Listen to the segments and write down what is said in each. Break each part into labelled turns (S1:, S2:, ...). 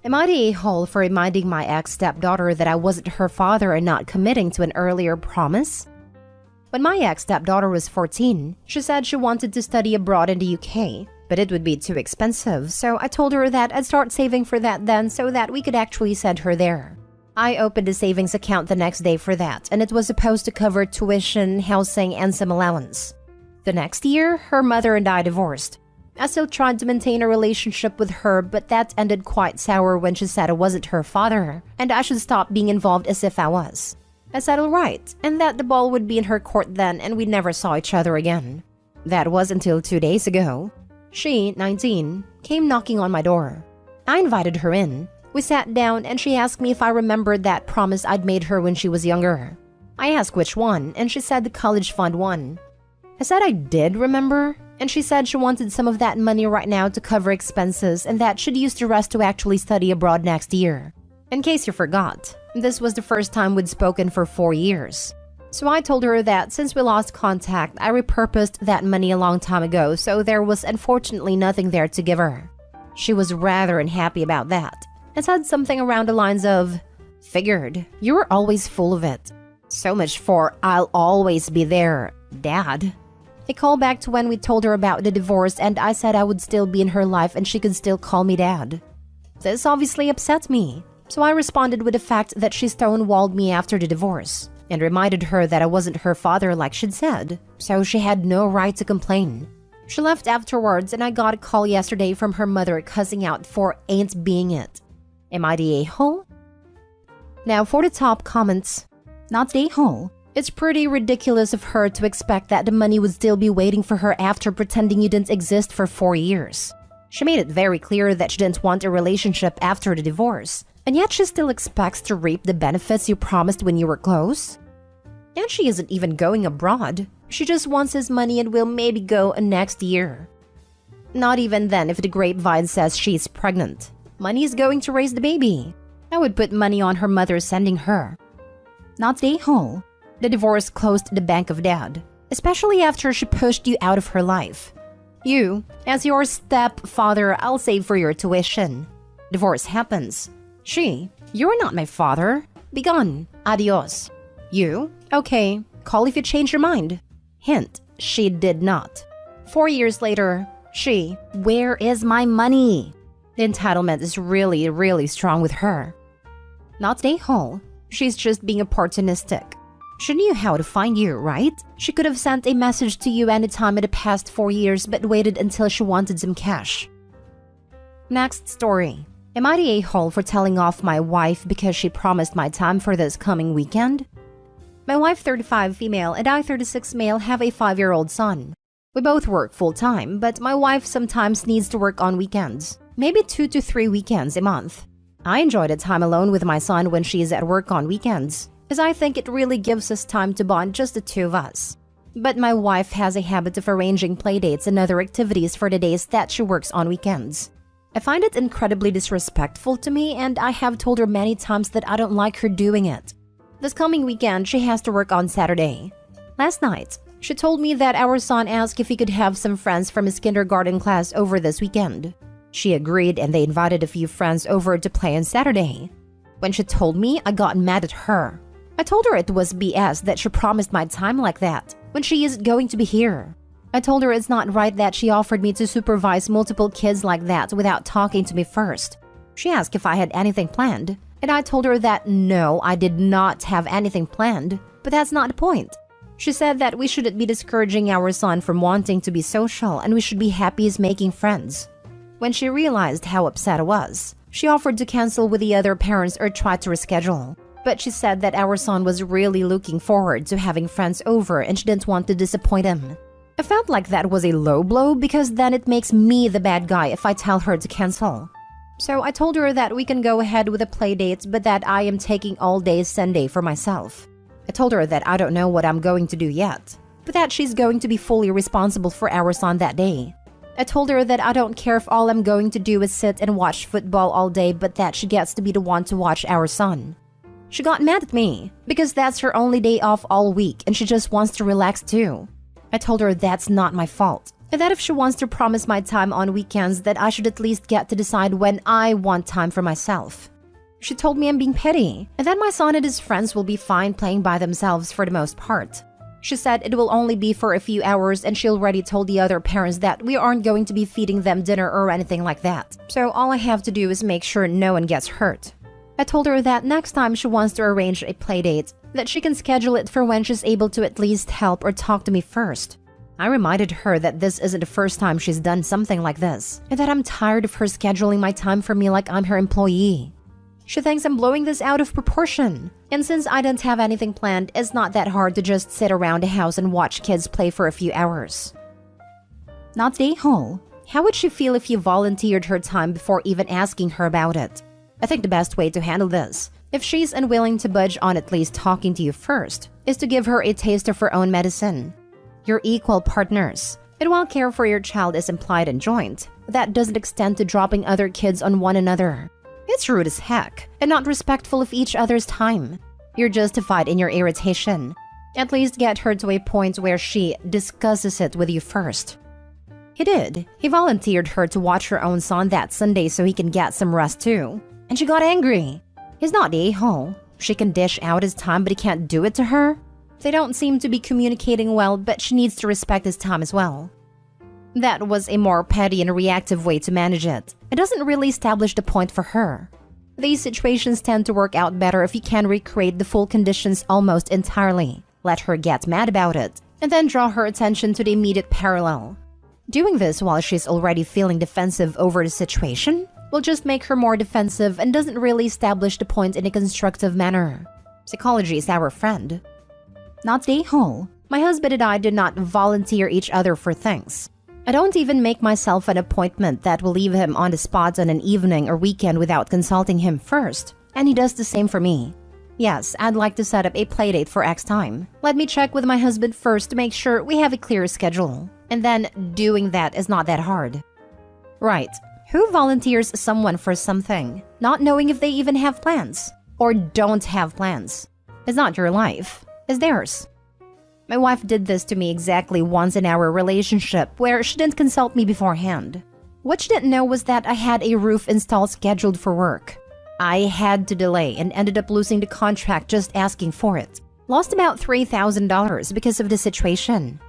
S1: Am I the a-hole for reminding my ex-stepdaughter that I wasn't her father and not committing to an earlier promise? When my ex-stepdaughter was 14, she said she wanted to study abroad in the UK, but it would be too expensive, so I told her that I'd start saving for that then so that we could actually send her there. I opened a savings account the next day for that, and it was supposed to cover tuition, housing, and some allowance. The next year, her mother and I divorced. I still tried to maintain a relationship with her, but that ended quite sour when she said I wasn't her father, and I should stop being involved as if I was. I said alright, and that the ball would be in her court then and we never saw each other again. That was until 2 days ago. She, 19, came knocking on my door. I invited her in. We sat down and she asked me if I remembered that promise I'd made her when she was younger. I asked which one, and she said the college fund one. I said I did remember, and she said she wanted some of that money right now to cover expenses and that she'd use the rest to actually study abroad next year. In case you forgot, this was the first time we'd spoken for 4 years. So I told her that since we lost contact, I repurposed that money a long time ago, so there was unfortunately nothing there to give her. She was rather unhappy about that, and said something around the lines of, "Figured, you were always full of it. So much for I'll always be there, Dad." A call back to when we told her about the divorce and I said I would still be in her life and she could still call me Dad. This obviously upset me, so I responded with the fact that she stonewalled me after the divorce and reminded her that I wasn't her father like she'd said, so she had no right to complain. She left afterwards and I got a call yesterday from her mother cussing out for ain't being it. Am I the a-hole? Now for the top comments. Not the a-hole. It's pretty ridiculous of her to expect that the money would still be waiting for her after pretending you didn't exist for 4 years. She made it very clear that she didn't want a relationship after the divorce, and yet she still expects to reap the benefits you promised when you were close? And she isn't even going abroad. She just wants his money and will maybe go next year. Not even then if the grapevine says she's pregnant. Money is going to raise the baby. I would put money on her mother sending her. Not the a-hole. The divorce closed the bank of Dad, especially after she pushed you out of her life. You, as your stepfather, I'll save for your tuition. Divorce happens. She, you're not my father. Begone. Adios. You, okay, call if you change your mind. Hint, she did not. 4 years later, she, where is my money? The entitlement is really, really strong with her. Not the a-hole. She's just being opportunistic. She knew how to find you, right? She could have sent a message to you anytime in the past 4 years but waited until she wanted some cash. Next story. Am I the a-hole for telling off my wife because she promised my time for this coming weekend? My wife, 35 female, and I, 36 male, have a 5-year-old son. We both work full-time, but my wife sometimes needs to work on weekends, maybe 2 to 3 weekends a month. I enjoy the time alone with my son when she is at work on weekends, as I think it really gives us time to bond, just the two of us. But my wife has a habit of arranging playdates and other activities for the days that she works on weekends. I find it incredibly disrespectful to me, and I have told her many times that I don't like her doing it. This coming weekend, she has to work on Saturday. Last night, she told me that our son asked if he could have some friends from his kindergarten class over this weekend. She agreed and they invited a few friends over to play on Saturday. When she told me, I got mad at her. I told her it was BS that she promised my time like that, when she isn't going to be here. I told her it's not right that she offered me to supervise multiple kids like that without talking to me first. She asked if I had anything planned, and I told her that no, I did not have anything planned, but that's not the point. She said that we shouldn't be discouraging our son from wanting to be social and we should be happy as making friends. When she realized how upset I was, she offered to cancel with the other parents or try to reschedule. But she said that our son was really looking forward to having friends over and she didn't want to disappoint him. I felt like that was a low blow because then it makes me the bad guy if I tell her to cancel. So I told her that we can go ahead with the play dates but that I am taking all day Sunday for myself. I told her that I don't know what I'm going to do yet, but that she's going to be fully responsible for our son that day. I told her that I don't care if all I'm going to do is sit and watch football all day but that she gets to be the one to watch our son. She got mad at me because that's her only day off all week and she just wants to relax too. I told her that's not my fault. and that if she wants to promise my time on weekends, that I should at least get to decide when I want time for myself. She told me I'm being petty, and that my son and his friends will be fine playing by themselves for the most part. She said it will only be for a few hours, and she already told the other parents that we aren't going to be feeding them dinner or anything like that. So all I have to do is make sure no one gets hurt. I told her that next time she wants to arrange a playdate, that she can schedule it for when she's able to at least help or talk to me first. I reminded her that this isn't the first time she's done something like this, and that I'm tired of her scheduling my time for me like I'm her employee. She thinks I'm blowing this out of proportion. And since I don't have anything planned, it's not that hard to just sit around the house and watch kids play for a few hours. Not the a-hole. How would she feel if you volunteered her time before even asking her about it? I think the best way to handle this, if she's unwilling to budge on at least talking to you first, is to give her a taste of her own medicine. You're equal partners, and while care for your child is implied and joint, that doesn't extend to dropping other kids on one another. It's rude as heck, and not respectful of each other's time. You're justified in your irritation. At least get her to a point where she discusses it with you first. He did. He volunteered her to watch her own son that Sunday so he can get some rest too. And she got angry. He's not the a-hole. She can dish out his time, but he can't do it to her. They don't seem to be communicating well, but she needs to respect his time as well. That was a more petty and reactive way to manage it. It doesn't really establish the point for her. These situations tend to work out better if you can recreate the full conditions almost entirely, let her get mad about it, and then draw her attention to the immediate parallel. Doing this while she's already feeling defensive over the situation will just make her more defensive and doesn't really establish the point in a constructive manner. Psychology is our friend. Not the a-hole. My husband and I did not volunteer each other for things. I don't even make myself an appointment that will leave him on the spot on an evening or weekend without consulting him first, and he does the same for me. Yes, I'd like to set up a playdate for X time. Let me check with my husband first to make sure we have a clear schedule, and then doing that is not that hard. Right. Who volunteers someone for something, not knowing if they even have plans, or don't have plans? It's not your life, it's theirs. My wife did this to me exactly once in our relationship where she didn't consult me beforehand. What she didn't know was that I had a roof install scheduled for work. I had to delay and ended up losing the contract just asking for it. Lost about $3,000 because of the situation.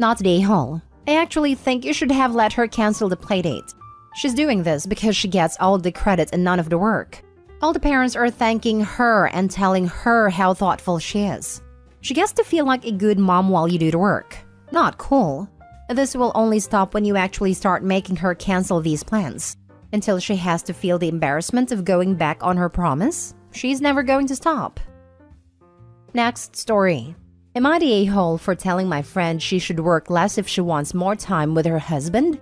S1: Not the a-hole. I actually think you should have let her cancel the playdate. She's doing this because she gets all the credit and none of the work. All the parents are thanking her and telling her how thoughtful she is. She gets to feel like a good mom while you do the work. Not cool. This will only stop when you actually start making her cancel these plans. Until she has to feel the embarrassment of going back on her promise, she's never going to stop. Next story. Am I the a-hole for telling my friend she should work less if she wants more time with her husband?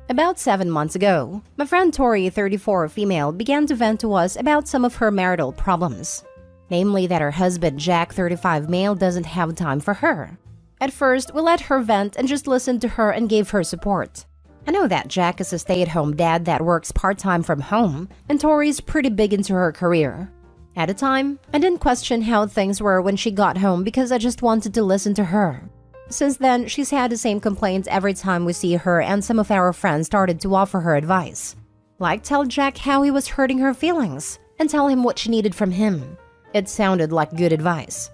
S1: About 7 months ago, my friend Tori, 34, female, began to vent to us about some of her marital problems. Namely that her husband, Jack, 35, male, doesn't have time for her. At first, we let her vent and just listened to her and gave her support. I know that Jack is a stay-at-home dad that works part-time from home, and Tori's pretty big into her career. At the time, I didn't question how things were when she got home because I just wanted to listen to her. Since then, she's had the same complaints every time we see her, and some of our friends started to offer her advice. Like tell Jack how he was hurting her feelings, and tell him what she needed from him. It sounded like good advice.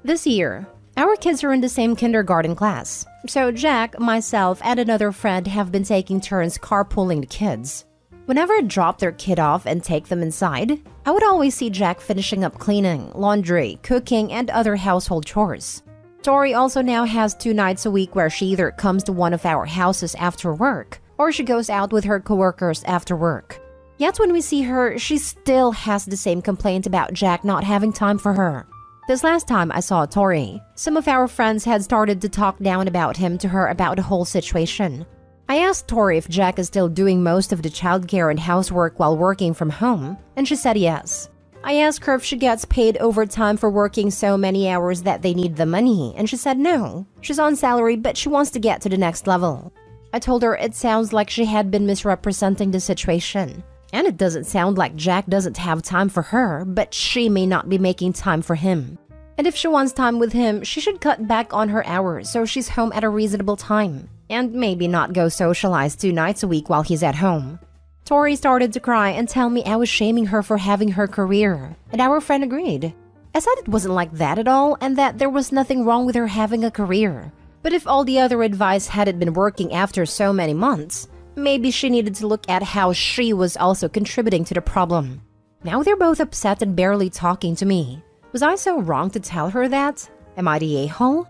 S1: This year, our kids are in the same kindergarten class, so Jack, myself, and another friend have been taking turns carpooling the kids. Whenever I drop their kid off and take them inside, I would always see Jack finishing up cleaning, laundry, cooking, and other household chores. Tori also now has 2 nights a week where she either comes to one of our houses after work, or she goes out with her coworkers after work. Yet when we see her, she still has the same complaint about Jack not having time for her. This last time I saw Tori, some of our friends had started to talk down about him to her about the whole situation. I asked Tori if Jack is still doing most of the childcare and housework while working from home, and she said yes. I asked her if she gets paid overtime for working so many hours that they need the money, and she said no. She's on salary, but she wants to get to the next level. I told her it sounds like she had been misrepresenting the situation. And it doesn't sound like Jack doesn't have time for her, but she may not be making time for him. And if she wants time with him, she should cut back on her hours so she's home at a reasonable time. and maybe not go socialize 2 nights a week while he's at home. Tori started to cry and tell me I was shaming her for having her career, and our friend agreed. I said it wasn't like that at all and that there was nothing wrong with her having a career. But if all the other advice hadn't been working after so many months, maybe she needed to look at how she was also contributing to the problem. Now they're both upset and barely talking to me. Was I so wrong to tell her that? Am I the a-hole?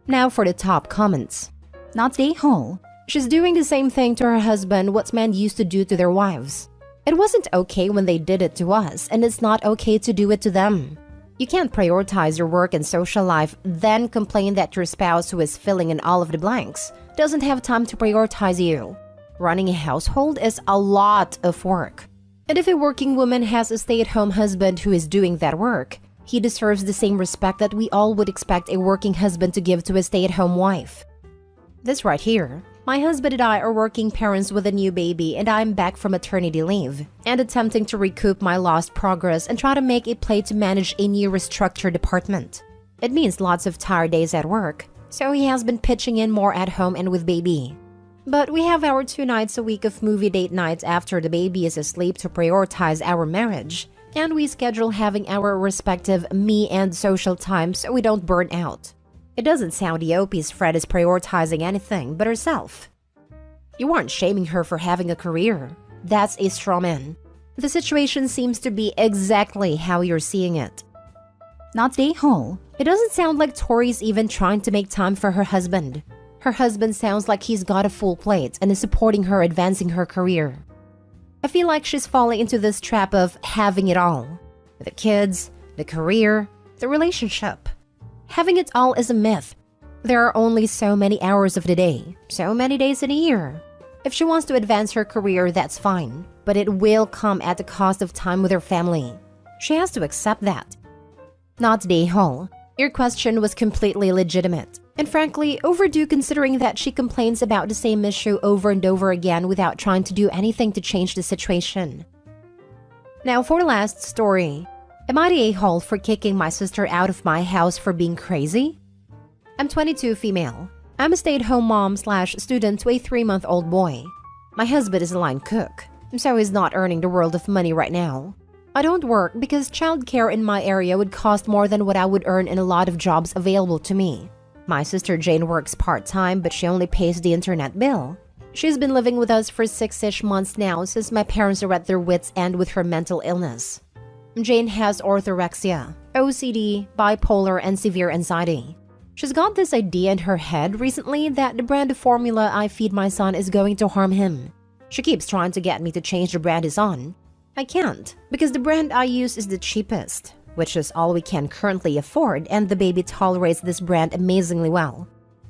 S1: Now for the top comments. Not the a-hole. She's doing the same thing to her husband what men used to do to their wives. It wasn't okay when they did it to us, and it's not okay to do it to them. You can't prioritize your work and social life, then complain that your spouse who is filling in all of the blanks doesn't have time to prioritize you. Running a household is a lot of work. And if a working woman has a stay-at-home husband who is doing that work, he deserves the same respect that we all would expect a working husband to give to a stay-at-home wife. This right here. My husband and I are working parents with a new baby, and I'm back from maternity leave and attempting to recoup my lost progress and try to make a play to manage a new restructured department. It means lots of tired days at work, so he has been pitching in more at home and with baby. But we have our 2 nights a week of movie date nights after the baby is asleep to prioritize our marriage, and we schedule having our respective me and social time so we don't burn out. It doesn't sound Eopie's Fred is prioritizing anything but herself. You aren't shaming her for having a career. That's a straw man. The situation seems to be exactly how you're seeing it. Not the a-hole. It doesn't sound like Tori's even trying to make time for her husband. Her husband sounds like he's got a full plate and is supporting her advancing her career. I feel like she's falling into this trap of having it all. The kids, the career, the relationship. Having it all is a myth. There are only so many hours of the day, so many days in a year. If she wants to advance her career, that's fine, but it will come at the cost of time with her family. She has to accept that. Not the a-hole. Your question was completely legitimate, and frankly, overdue considering that she complains about the same issue over and over again without trying to do anything to change the situation. Now for the last story. Am I the a-hole for kicking my sister out of my house for being crazy? I'm 22 female. I'm a stay-at-home mom/student to a 3-month-old boy. My husband is a line cook, so he's not earning the world of money right now. I don't work because childcare in my area would cost more than what I would earn in a lot of jobs available to me. My sister Jane works part-time, but she only pays the internet bill. She's been living with us for 6-ish months now since my parents are at their wits' end with her mental illness. Jane has orthorexia, OCD, bipolar, and severe anxiety. She's got this idea in her head recently that the brand of formula I feed my son is going to harm him. She keeps trying to get me to change the brand he's on. I can't, because the brand I use is the cheapest, which is all we can currently afford, and the baby tolerates this brand amazingly well.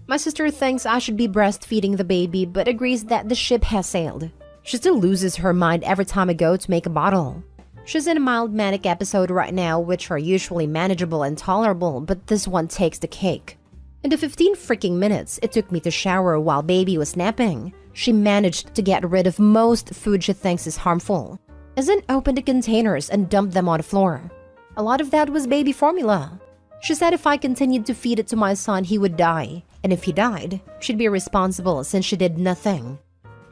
S1: My sister thinks I should be breastfeeding the baby, but agrees that the ship has sailed. She still loses her mind every time I go to make a bottle. She's in a mild manic episode right now, which are usually manageable and tolerable, but this one takes the cake. In the 15 freaking minutes it took me to shower while baby was napping, she managed to get rid of most food she thinks is harmful, as in open the containers and dump them on the floor. A lot of that was baby formula. She said if I continued to feed it to my son, he would die, and if he died, she'd be responsible since she did nothing.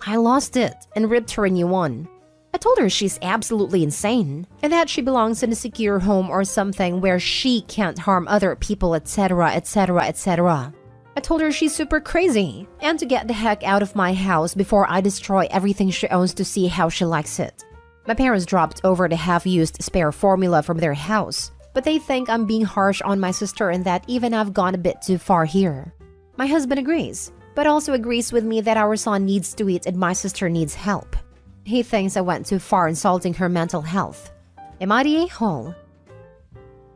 S1: I lost it and ripped her a new one. I told her she's absolutely insane, and that she belongs in a secure home or something where she can't harm other people, etc, etc, etc. I told her she's super crazy, and to get the heck out of my house before I destroy everything she owns to see how she likes it. My parents dropped over the half-used spare formula from their house, but they think I'm being harsh on my sister and that even I've gone a bit too far here. My husband agrees, but also agrees with me that our son needs to eat and my sister needs help. He thinks I went too far insulting her mental health. Am I the a-hole?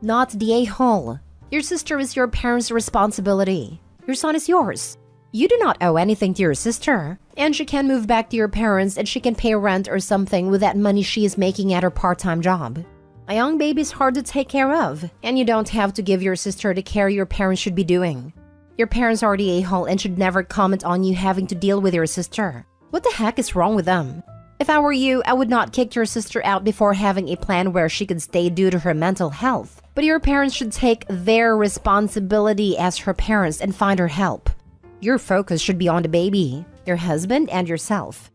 S1: Not the a-hole. Your sister is your parents' responsibility. Your son is yours. You do not owe anything to your sister, and she can move back to your parents and she can pay rent or something with that money she is making at her part-time job. A young baby is hard to take care of, and you don't have to give your sister the care your parents should be doing. Your parents are the a-hole and should never comment on you having to deal with your sister. What the heck is wrong with them? If I were you, I would not kick your sister out before having a plan where she could stay due to her mental health. But your parents should take their responsibility as her parents and find her help. Your focus should be on the baby, your husband, and yourself.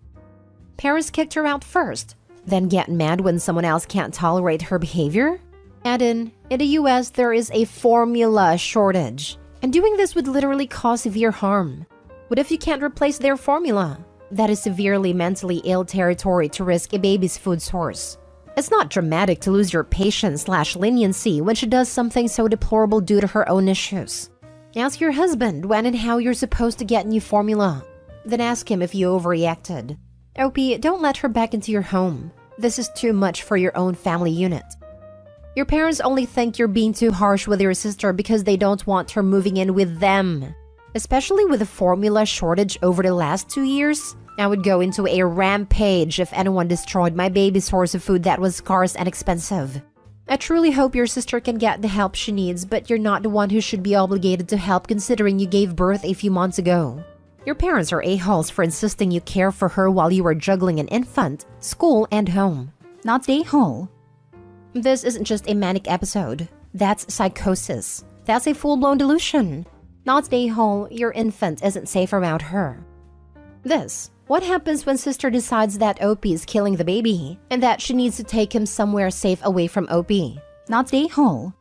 S1: Parents kicked her out first, then get mad when someone else can't tolerate her behavior? And in the US, there is a formula shortage, and doing this would literally cause severe harm. What if you can't replace their formula? That is severely mentally ill territory to risk a baby's food source. It's not dramatic to lose your patience/leniency when she does something so deplorable due to her own issues. Ask your husband when and how you're supposed to get new formula. Then ask him if you overreacted. OP, don't let her back into your home. This is too much for your own family unit. Your parents only think you're being too harsh with your sister because they don't want her moving in with them. Especially with the formula shortage over the last 2 years, I would go into a rampage if anyone destroyed my baby's source of food that was scarce and expensive. I truly hope your sister can get the help she needs, but you're not the one who should be obligated to help considering you gave birth a few months ago. Your parents are a-holes for insisting you care for her while you are juggling an infant, school, and home. Not a-hole. This isn't just a manic episode. That's psychosis. That's a full-blown delusion. Not a-hole, your infant isn't safe around her. What happens when sister decides that OP is killing the baby and that she needs to take him somewhere safe away from OP? Not a-hole.